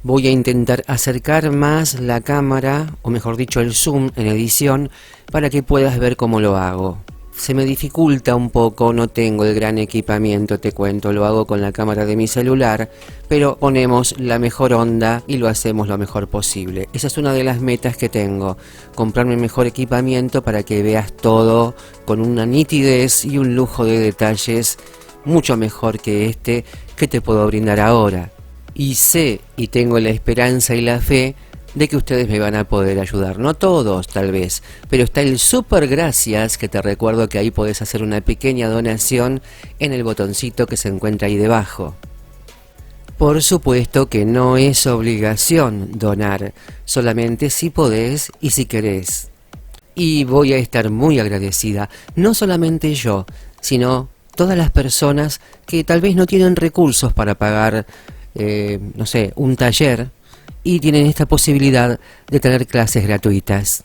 Voy a intentar acercar más la cámara, o mejor dicho el zoom en edición, para que puedas ver cómo lo hago. Se me dificulta un poco, no tengo el gran equipamiento, te cuento, lo hago con la cámara de mi celular, pero ponemos la mejor onda y lo hacemos lo mejor posible. Esa es una de las metas que tengo, comprarme mejor equipamiento para que veas todo con una nitidez y un lujo de detalles mucho mejor que este que te puedo brindar ahora. Y sé y tengo la esperanza y la fe de que ustedes me van a poder ayudar. No todos, tal vez, pero está el super gracias, que te recuerdo que ahí podés hacer una pequeña donación en el botoncito que se encuentra ahí debajo. Por supuesto que no es obligación donar, solamente si podés y si querés. Y voy a estar muy agradecida, no solamente yo, sino todas las personas que tal vez no tienen recursos para pagar no sé, un taller y tienen esta posibilidad de tener clases gratuitas.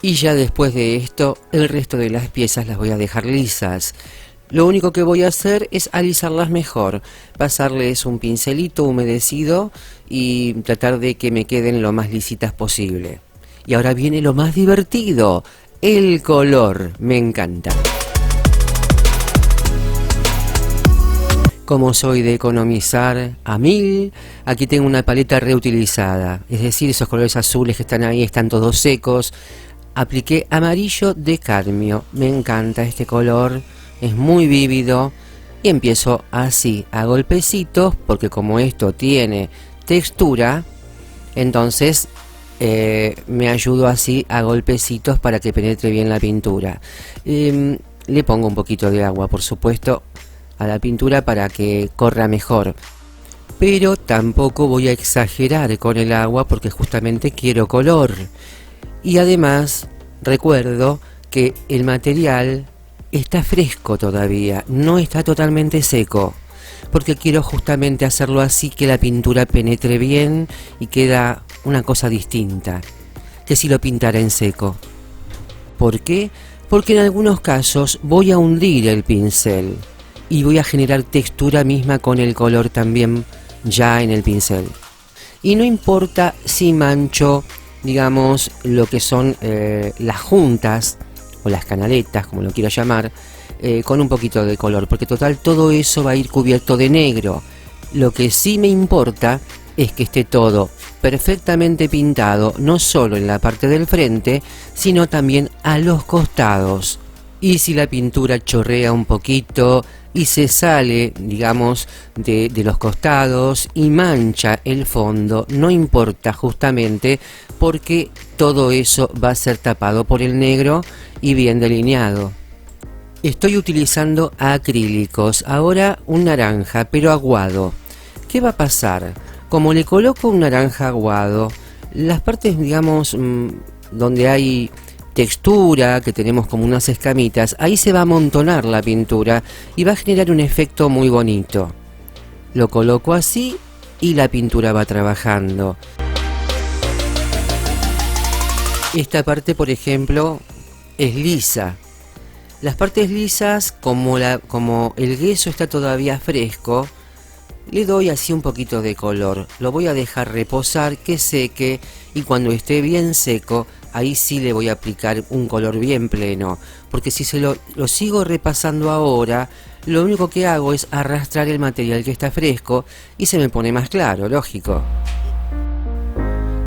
Y ya después de esto, el resto de las piezas las voy a dejar lisas. Lo único que voy a hacer es alisarlas mejor, pasarles un pincelito humedecido y tratar de que me queden lo más lisitas posible. Y ahora viene lo más divertido, el color, me encanta. Como soy de economizar a 1000, aquí tengo una paleta reutilizada, es decir, esos colores azules que están ahí están todos secos. Apliqué amarillo de cadmio, me encanta este color. Es muy vívido y empiezo así, a golpecitos, porque como esto tiene textura, Entonces me ayudo así a golpecitos para que penetre bien la pintura. Le pongo un poquito de agua, por supuesto, a la pintura para que corra mejor. Pero tampoco voy a exagerar con el agua porque justamente quiero color. Y además recuerdo que el material está fresco todavía, no está totalmente seco, porque quiero justamente hacerlo así que la pintura penetre bien y queda una cosa distinta que si lo pintara en seco. ¿Por qué? Porque en algunos casos voy a hundir el pincel y voy a generar textura misma con el color también ya en el pincel. Y no importa si mancho, digamos, lo que son las juntas o las canaletas, como lo quiero llamar, con un poquito de color, porque total todo eso va a ir cubierto de negro. Lo que sí me importa es que esté todo perfectamente pintado, no solo en la parte del frente, sino también a los costados. Y si la pintura chorrea un poquito y se sale, digamos, de los costados y mancha el fondo, no importa, justamente porque todo eso va a ser tapado por el negro y bien delineado. Estoy utilizando acrílicos, ahora un naranja, pero aguado. ¿Qué va a pasar? Como le coloco un naranja aguado, las partes, digamos, donde hay textura, que tenemos como unas escamitas, ahí se va a amontonar la pintura y va a generar un efecto muy bonito. Lo coloco así y la pintura va trabajando. Esta parte, por ejemplo, es lisa. Las partes lisas, como el yeso está todavía fresco, le doy así un poquito de color. Lo voy a dejar reposar, que seque, y cuando esté bien seco, ahí sí le voy a aplicar un color bien pleno. Porque si se lo sigo repasando ahora, lo único que hago es arrastrar el material que está fresco y se me pone más claro, lógico.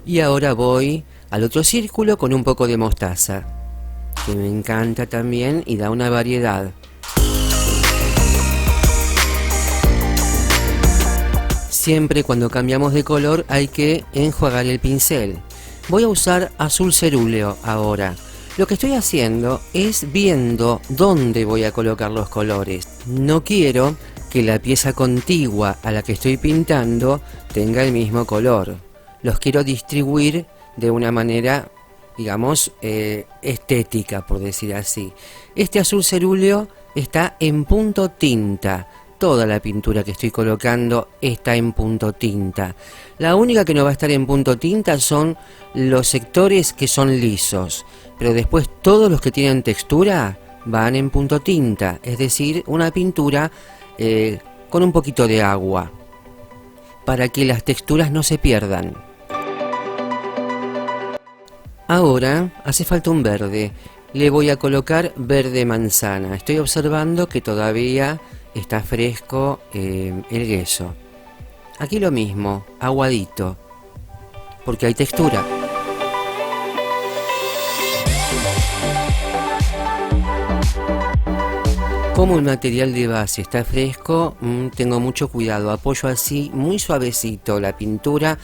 Y ahora voy al otro círculo con un poco de mostaza, que me encanta también y da una variedad. Siempre cuando cambiamos de color hay que enjuagar el pincel. Voy a usar azul cerúleo ahora. Lo que estoy haciendo es viendo dónde voy a colocar los colores. No quiero que la pieza contigua a la que estoy pintando tenga el mismo color. Los quiero distribuir de una manera, digamos, estética, por decir así. Este azul cerúleo está en punto tinta. Toda la pintura que estoy colocando está en punto tinta. La única que no va a estar en punto tinta son los sectores que son lisos, pero después todos los que tienen textura van en punto tinta, es decir, una pintura con un poquito de agua, para que las texturas no se pierdan. Ahora hace falta un verde. Le voy a colocar verde manzana. Estoy observando que todavía está fresco el yeso. Aquí lo mismo, aguadito, porque hay textura. Como el material de base está fresco, tengo mucho cuidado. Apoyo así muy suavecito la pintura.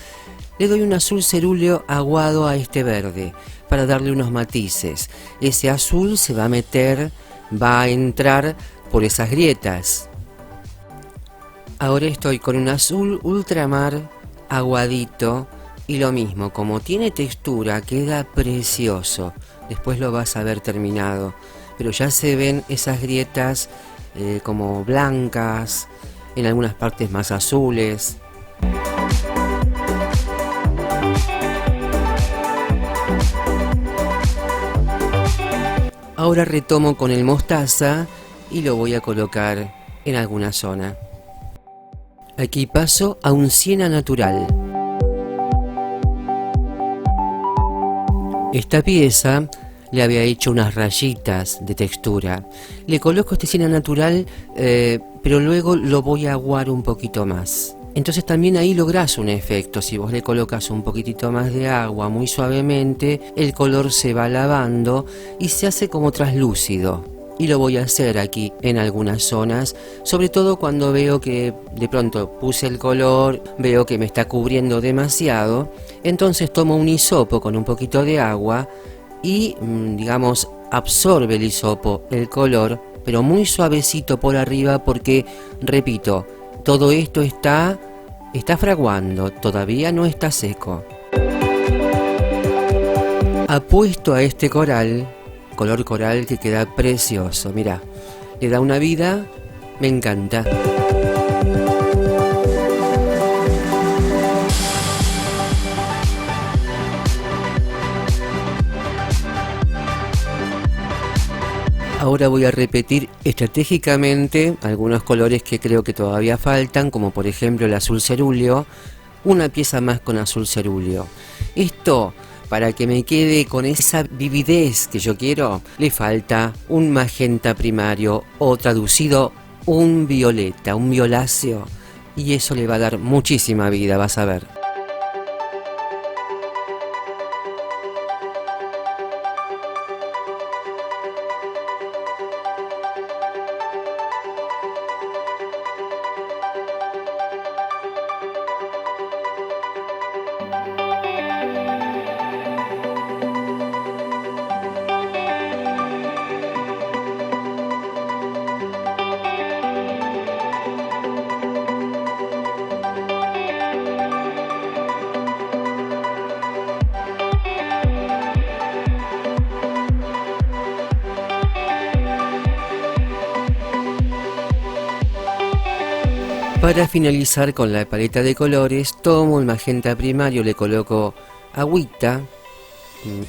Le doy un azul cerúleo aguado a este verde para darle unos matices. Ese azul se va a meter, va a entrar por esas grietas. Ahora estoy con un azul ultramar aguadito y lo mismo, como tiene textura queda precioso. Después lo vas a ver terminado, pero ya se ven esas grietas como blancas, en algunas partes más azules. Ahora retomo con el mostaza y lo voy a colocar en alguna zona. Aquí paso a un siena natural. Esta pieza le había hecho unas rayitas de textura. Le coloco este siena natural, pero luego lo voy a aguar un poquito más. Entonces también ahí lográs un efecto. Si vos le colocas un poquitito más de agua muy suavemente, el color se va lavando y se hace como traslúcido. y lo voy a hacer aquí en algunas zonas, sobre todo cuando veo que de pronto puse el color, veo que me está cubriendo demasiado, entonces tomo un hisopo con un poquito de agua y digamos absorbe el hisopo el color, pero muy suavecito por arriba porque, repito, todo esto está fraguando, todavía no está seco. Apuesto a este coral, color coral que queda precioso, mirá, le da una vida, me encanta. Ahora voy a repetir estratégicamente algunos colores que creo que todavía faltan, como por ejemplo el azul cerúleo, una pieza más con azul cerúleo. Esto, para que me quede con esa vividez que yo quiero, le falta un magenta primario o traducido un violeta, un violáceo, y eso le va a dar muchísima vida, vas a ver. Para finalizar con la paleta de colores, tomo el magenta primario, le coloco agüita,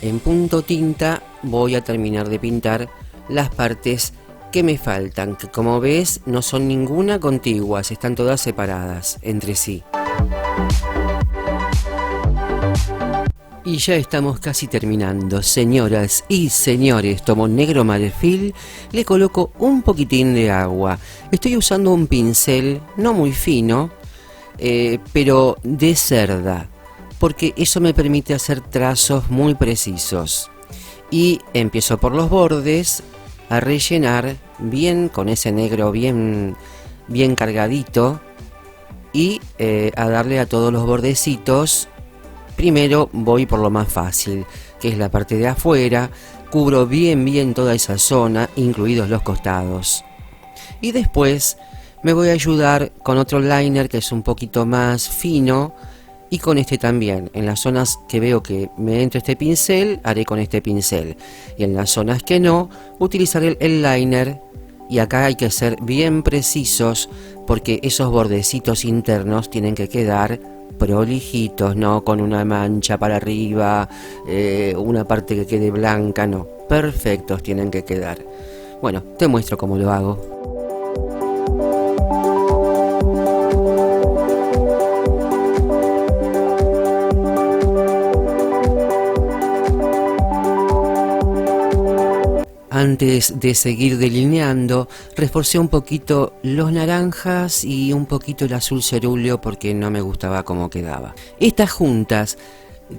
en punto tinta voy a terminar de pintar las partes que me faltan, que como ves no son ninguna contiguas, están todas separadas entre sí. Y ya estamos casi terminando, señoras y señores. Tomo negro marfil, le coloco un poquitín de agua. Estoy usando un pincel no muy fino, pero de cerda, porque eso me permite hacer trazos muy precisos. Y empiezo por los bordes a rellenar bien con ese negro bien cargadito y a darle a todos los bordecitos. Primero voy por lo más fácil, que es la parte de afuera, cubro bien toda esa zona, incluidos los costados. Y después me voy a ayudar con otro liner que es un poquito más fino, y con este también. En las zonas que veo que me entra este pincel, haré con este pincel. Y en las zonas que no, utilizaré el liner. Y acá hay que ser bien precisos, porque esos bordecitos internos tienen que quedar prolijitos, no con una mancha para arriba, una parte que quede blanca, no, perfectos tienen que quedar. Bueno, te muestro cómo lo hago. Antes de seguir delineando, reforcé un poquito los naranjas y un poquito el azul cerúleo porque no me gustaba cómo quedaba. Estas juntas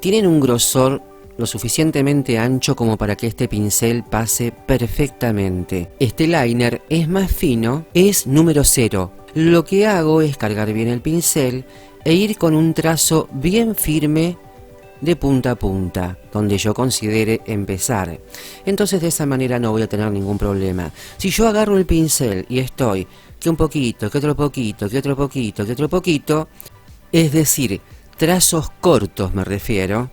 tienen un grosor lo suficientemente ancho como para que este pincel pase perfectamente. Este liner es más fino, es número 0. Lo que hago es cargar bien el pincel e ir con un trazo bien firme de punta a punta, donde yo considere empezar. Entonces de esa manera no voy a tener ningún problema. Si yo agarro el pincel y estoy que un poquito, que otro poquito, que otro poquito, que otro poquito, es decir, trazos cortos me refiero,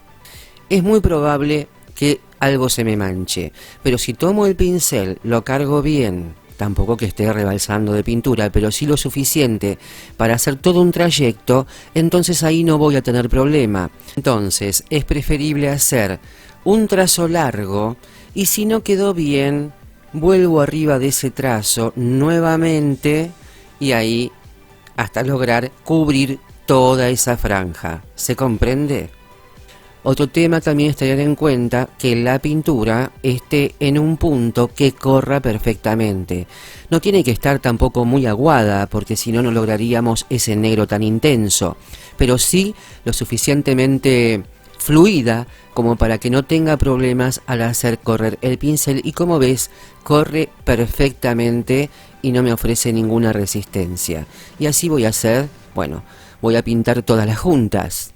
es muy probable que algo se me manche. Pero si tomo el pincel, lo cargo bien, tampoco que esté rebalsando de pintura, pero sí lo suficiente para hacer todo un trayecto, entonces ahí no voy a tener problema. Entonces es preferible hacer un trazo largo y si no quedó bien, vuelvo arriba de ese trazo nuevamente y ahí hasta lograr cubrir toda esa franja. ¿Se comprende? Otro tema también es tener en cuenta que la pintura esté en un punto que corra perfectamente. No tiene que estar tampoco muy aguada, porque si no, no lograríamos ese negro tan intenso, pero sí lo suficientemente fluida como para que no tenga problemas al hacer correr el pincel, y como ves corre perfectamente y no me ofrece ninguna resistencia. Y así voy a hacer, bueno, voy a pintar todas las juntas.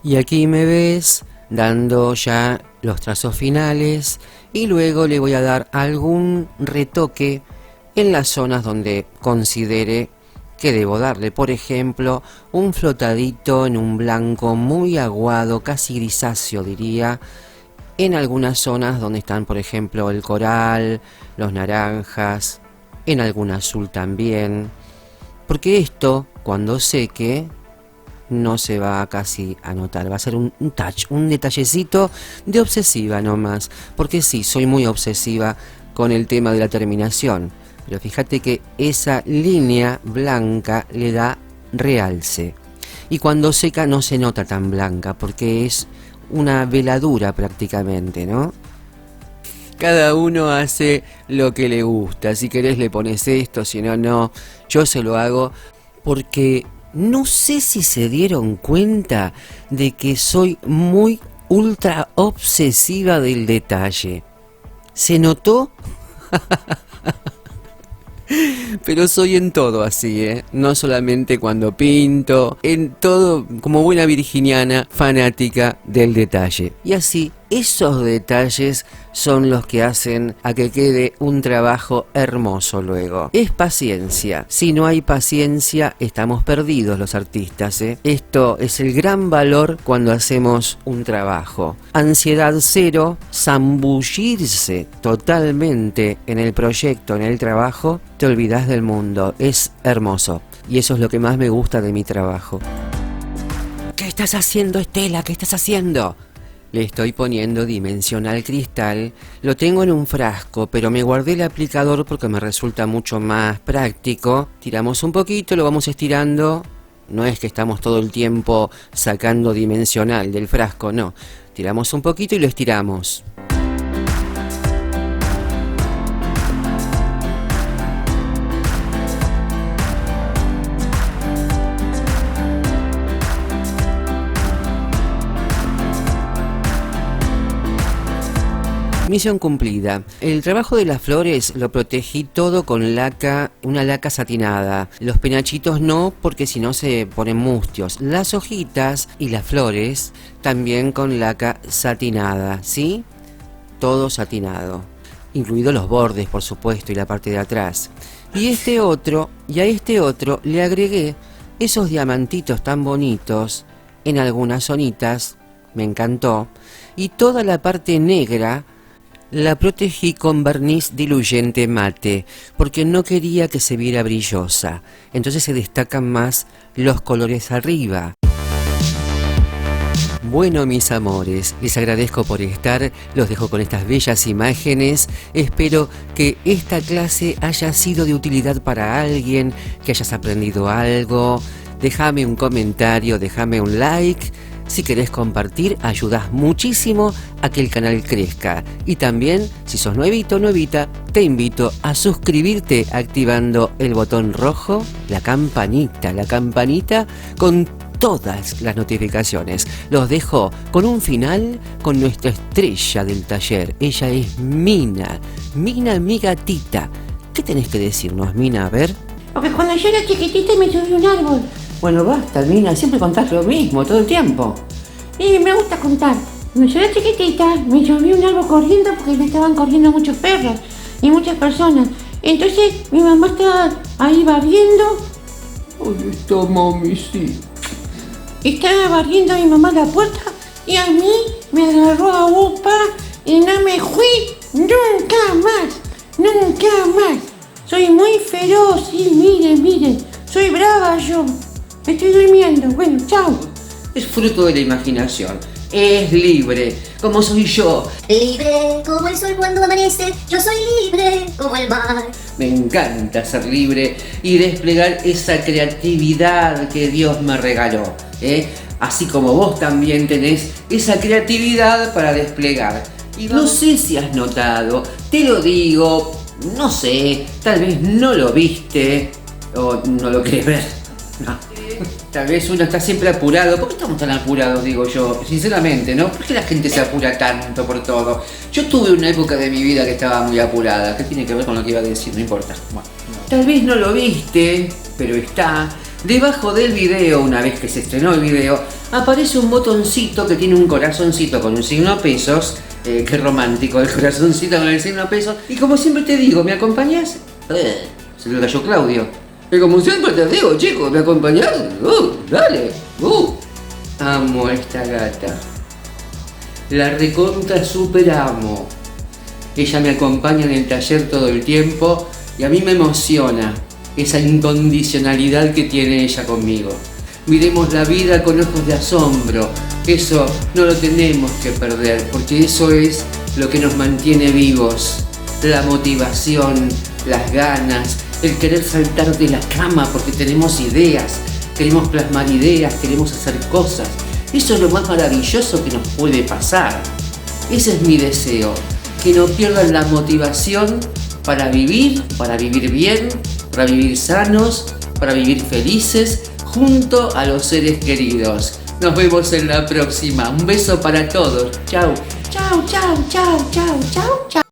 Y aquí me ves dando ya los trazos finales, y luego le voy a dar algún retoque en las zonas donde considere que debo darle. Por ejemplo, un flotadito en un blanco muy aguado, casi grisáceo diría, en algunas zonas donde están, por ejemplo, el coral, los naranjas, en algún azul también, porque esto, cuando seque, no se va casi a notar, va a ser un touch, un detallecito de obsesiva nomás, porque sí, soy muy obsesiva con el tema de la terminación, pero fíjate que esa línea blanca le da realce, y cuando seca no se nota tan blanca, porque es una veladura prácticamente, ¿no? Cada uno hace lo que le gusta, si querés le pones esto, si no, no, yo se lo hago porque no sé si se dieron cuenta de que soy muy ultra obsesiva del detalle. ¿Se notó? Pero soy en todo así, ¿eh? No solamente cuando pinto, en todo, como buena virginiana, fanática del detalle. Y así, esos detalles son los que hacen a que quede un trabajo hermoso luego. Es paciencia. Si no hay paciencia, estamos perdidos los artistas, ¿eh? Esto es el gran valor cuando hacemos un trabajo. Ansiedad cero, zambullirse totalmente en el proyecto, en el trabajo, te olvidas del mundo. Es hermoso. Y eso es lo que más me gusta de mi trabajo. ¿Qué estás haciendo, Estela? ¿Qué estás haciendo? Le estoy poniendo dimensional cristal, lo tengo en un frasco, pero me guardé el aplicador porque me resulta mucho más práctico. Tiramos un poquito, lo vamos estirando, no es que estamos todo el tiempo sacando dimensional del frasco, no. Tiramos un poquito y lo estiramos. Misión cumplida. El trabajo de las flores lo protegí todo con laca, una laca satinada. Los penachitos no, porque si no se ponen mustios. Las hojitas y las flores también con laca satinada, ¿sí? Todo satinado, incluidos los bordes, por supuesto, y la parte de atrás. Y a este otro le agregué esos diamantitos tan bonitos en algunas zonitas, me encantó, y toda la parte negra la protegí con barniz diluyente mate, porque no quería que se viera brillosa, entonces se destacan más los colores arriba. Bueno, mis amores, les agradezco por estar, los dejo con estas bellas imágenes, espero que esta clase haya sido de utilidad para alguien, que hayas aprendido algo, déjame un comentario, déjame un like, si querés compartir ayudás muchísimo a que el canal crezca, y también, si sos nuevito o nuevita, te invito a suscribirte activando el botón rojo, la campanita con todas las notificaciones. Los dejo con un final con nuestra estrella del taller. Ella es Mina, mi gatita. ¿Qué tenés que decirnos, Mina? A ver. Porque cuando yo era chiquitita me subí a un árbol. Bueno, basta, Mina, siempre contás lo mismo, todo el tiempo. Y me gusta contar. Cuando yo era chiquitita me subí a un árbol corriendo porque me estaban corriendo muchos perros y muchas personas. Entonces mi mamá estaba ahí barriendo. ¿Dónde está mami? Sí. Estaba barriendo a mi mamá la puerta y a mí me agarró a UPA y no me fui nunca más. Soy muy feroz, sí, miren, soy brava yo. Estoy durmiendo, bueno, chao. Es fruto de la imaginación, es libre, como soy yo. Libre como el sol cuando amanece, yo soy libre como el mar. Me encanta ser libre y desplegar esa creatividad que Dios me regaló, ¿eh? Así como vos también tenés esa creatividad para desplegar. Y no sé si has notado, te lo digo, no sé, tal vez no lo viste o no lo querés ver. No. Tal vez uno está siempre apurado. ¿Por qué estamos tan apurados, digo yo? Sinceramente, ¿no? ¿Por qué la gente se apura tanto por todo? Yo tuve una época de mi vida que estaba muy apurada. ¿Qué tiene que ver con lo que iba a decir? No importa. Bueno, tal vez no lo viste, pero está debajo del video. Una vez que se estrenó el video, aparece un botoncito que tiene un corazoncito con un signo pesos. Qué romántico, el corazoncito con el signo pesos. Y como siempre te digo, ¿me acompañas? Se le cayó Claudio. Y como siempre te digo, chicos, ¿me acompañás? Dale. Amo a esta gata. La recontra super amo. Ella me acompaña en el taller todo el tiempo y a mí me emociona esa incondicionalidad que tiene ella conmigo. Miremos la vida con ojos de asombro. Eso no lo tenemos que perder, porque eso es lo que nos mantiene vivos. La motivación, las ganas, el querer saltar de la cama porque tenemos ideas, queremos plasmar ideas, queremos hacer cosas. Eso es lo más maravilloso que nos puede pasar. Ese es mi deseo, que no pierdan la motivación para vivir bien, para vivir sanos, para vivir felices, junto a los seres queridos. Nos vemos en la próxima. Un beso para todos. Chau. Chao.